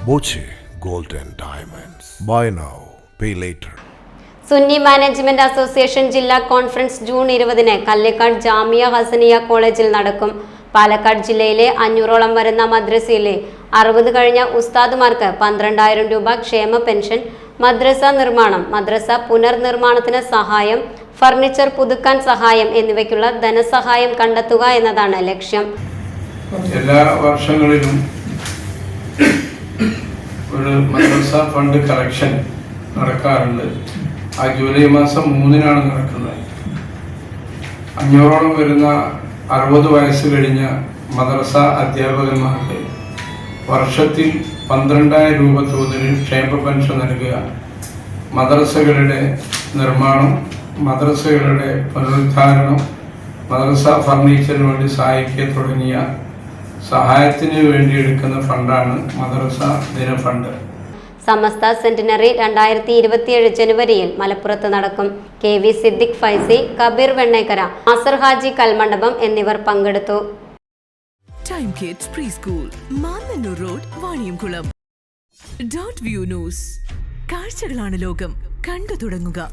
Boche Gold and Diamonds. Buy now, pay later. Sunni management association ജില്ലാ conference June 20-ന് Kallekkad Jamia Hasaniya കോളേജിൽ നടക്കും. പാലക്കാട് ജില്ലയിലെ 500ഓളം വരുന്ന മദ്രസയിലെ 60 കഴിഞ്ഞ ഉസ്താദുമാർക്ക് 12,000 രൂപ ക്ഷേമ പെൻഷൻ, മദ്രസ നിർമ്മാണം, മദ്രസ പുനർനിർമ്മാണത്തിന് സഹായം, ഫർണിച്ചർ പുതുക്കാൻ സഹായം എന്നിവയ്ക്കുള്ള ധനസഹായം കണ്ടെത്തുക എന്നതാണ് ലക്ഷ്യം. എല്ലാ വർഷങ്ങളിലും ഒരു മദ്രസ ഫണ്ട് കളക്ഷൻ നടക്കാറുണ്ട്. ആ ജൂലൈ മാസം 3-നാണ് നടക്കുന്നത്. 500ഓളം വരുന്ന 60 വയസ്സ് കഴിഞ്ഞ മദ്രസ അധ്യാപകന്മാർക്ക് വർഷത്തിൽ 12,000 രൂപ തോതിൽ ക്ഷേമ പെൻഷൻ നൽകുക, മദ്രസകളുടെ നിർമ്മാണം, മദ്രസകളുടെ പുനരുദ്ധാരണം, മദ്രസ ഫർണിച്ചറിന് വേണ്ടി സഹായിക്കുക തുടങ്ങിയ സഹായത്തിന് വേണ്ടി എടുക്കുന്ന ഫണ്ടാണ് മദ്രസ ദിന ഫണ്ട്. സമസ്ത സെന്റിനറി 2027 ജനുവരിയിൽ മലപ്പുറത്ത് നടക്കും. KV സിദ്ദിഖ് ഫൈസി, കബീർ വെണ്ണേക്കര, നാസർ ഹാജി കൽമണ്ഡപം എന്നിവർ പങ്കെടുത്തു. Time kids pre school, Mannannur road, Vaniyamkulam. .view news. കാഴ്ചകളാണ് ലോകം, കണ്ടു തുടങ്ങുക.